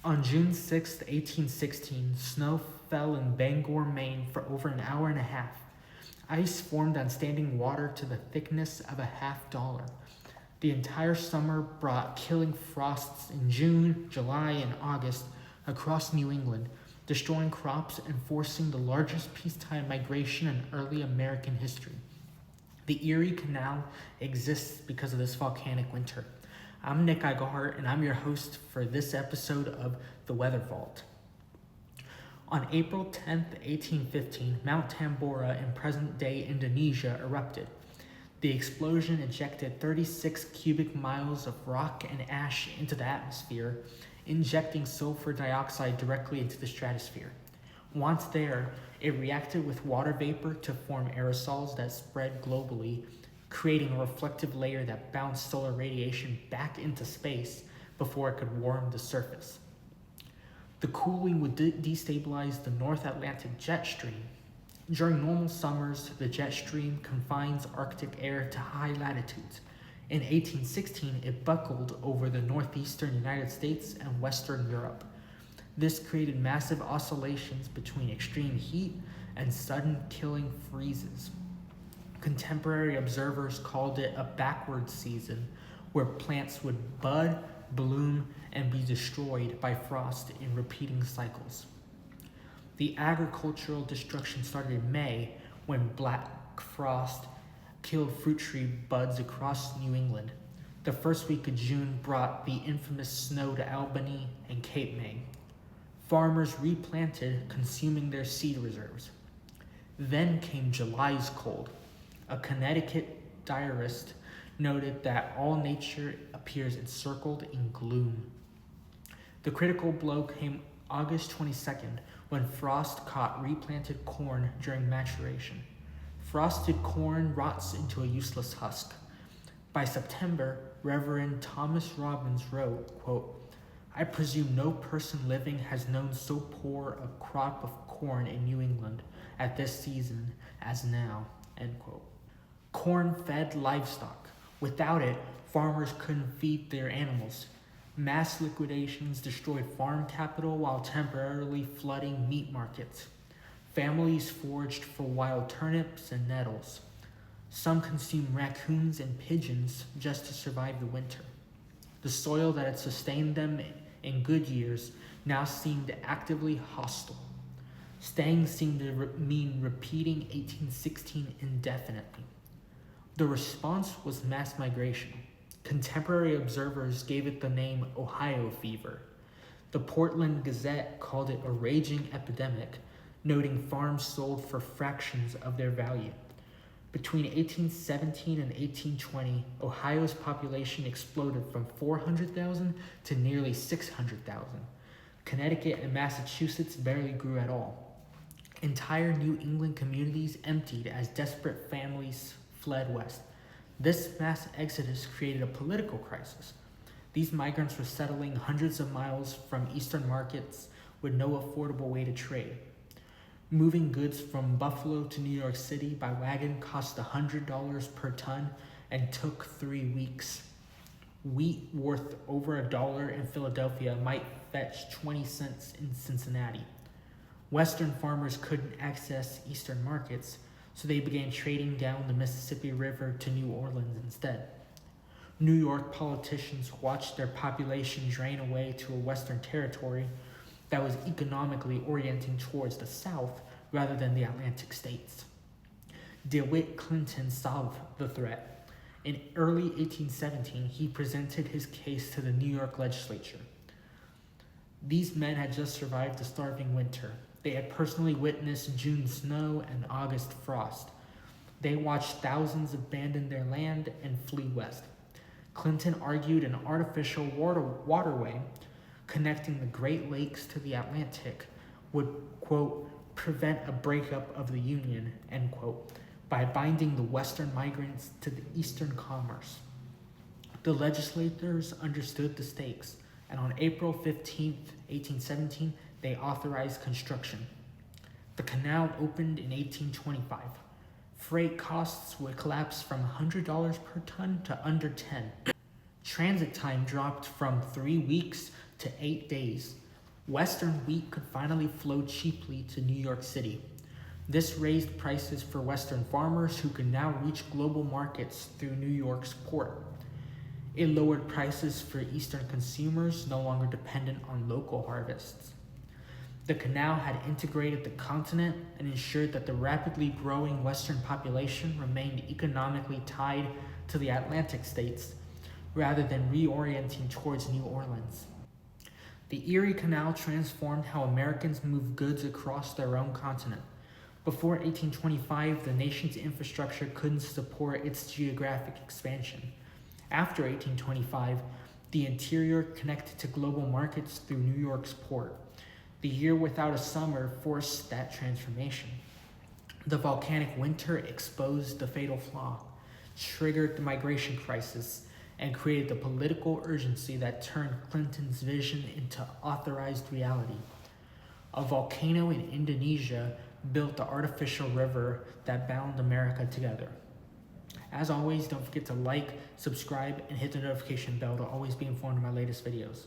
On June 6, 1816, snow fell in Bangor, Maine for over an hour and a half. Ice formed on standing water to the thickness of a $50. The entire summer brought killing frosts in June, July, and August across New England, destroying crops and forcing the largest peacetime migration in early American history. The Erie Canal exists because of this volcanic winter. I'm Nick Igahart, and I'm your host for this episode of The Weather Vault. On April 10, 1815, Mount Tambora in present-day Indonesia erupted. The explosion ejected 36 cubic miles of rock and ash into the atmosphere, injecting sulfur dioxide directly into the stratosphere. Once there, it reacted with water vapor to form aerosols that spread globally, creating a reflective layer that bounced solar radiation back into space before it could warm the surface. The cooling would destabilize the North Atlantic jet stream. During normal summers, the jet stream confines Arctic air to high latitudes. In 1816, it buckled over the northeastern United States and western Europe. This created massive oscillations between extreme heat and sudden killing freezes. Contemporary observers called it a backward season, where plants would bud, bloom, and be destroyed by frost in repeating cycles. The agricultural destruction started in May, when black frost killed fruit tree buds across New England. The first week of June brought the infamous snow to Albany and Cape May. Farmers replanted, consuming their seed reserves. Then came July's cold. A Connecticut diarist noted that all nature appears encircled in gloom. The critical blow came August 22nd, when frost caught replanted corn during maturation. Frosted corn rots into a useless husk. By September, Reverend Thomas Robbins wrote, quote, "I presume no person living has known so poor a crop of corn in New England at this season as now," end quote. Corn fed livestock. Without it, farmers couldn't feed their animals. Mass liquidations destroyed farm capital while temporarily flooding meat markets. Families foraged for wild turnips and nettles. Some consumed raccoons and pigeons just to survive the winter. The soil that had sustained them in good years now seemed actively hostile. Staying seemed to mean repeating 1816 indefinitely. The response was mass migration. Contemporary observers gave it the name Ohio fever. The Portland Gazette called it a raging epidemic, noting farms sold for fractions of their value. Between 1817 and 1820, Ohio's population exploded from 400,000 to nearly 600,000. Connecticut and Massachusetts barely grew at all. Entire New England communities emptied as desperate families fled west. This mass exodus created a political crisis. These migrants were settling hundreds of miles from eastern markets with no affordable way to trade. Moving goods from Buffalo to New York City by wagon cost $100 per ton and took 3 weeks. Wheat worth over $1 in Philadelphia might fetch 20 cents in Cincinnati. Western farmers couldn't access eastern markets, so they began trading down the Mississippi River to New Orleans instead. New York politicians watched their population drain away to a western territory that was economically orienting towards the South rather than the Atlantic states. DeWitt Clinton solved the threat. In early 1817, he presented his case to the New York legislature. These men had just survived the starving winter. They had personally witnessed June snow and August frost. They watched thousands abandon their land and flee west. Clinton argued an artificial waterway connecting the Great Lakes to the Atlantic would, quote, prevent a breakup of the Union, end quote, by binding the western migrants to the eastern commerce. The legislators understood the stakes, and on April 15, 1817, they authorized construction. The canal opened in 1825. Freight costs would collapse from $100 per ton to under $10. Transit time dropped from 3 weeks to 8 days. Western wheat could finally flow cheaply to New York City. This raised prices for Western farmers who could now reach global markets through New York's port. It lowered prices for Eastern consumers no longer dependent on local harvests. The canal had integrated the continent and ensured that the rapidly growing Western population remained economically tied to the Atlantic states, rather than reorienting towards New Orleans. The Erie Canal transformed how Americans moved goods across their own continent. Before 1825, the nation's infrastructure couldn't support its geographic expansion. After 1825, the interior connected to global markets through New York's port. The year without a summer forced that transformation. The volcanic winter exposed the fatal flaw, triggered the migration crisis, and created the political urgency that turned Clinton's vision into authorized reality. A volcano in Indonesia built the artificial river that bound America together. As always, don't forget to like, subscribe, and hit the notification bell to always be informed of my latest videos.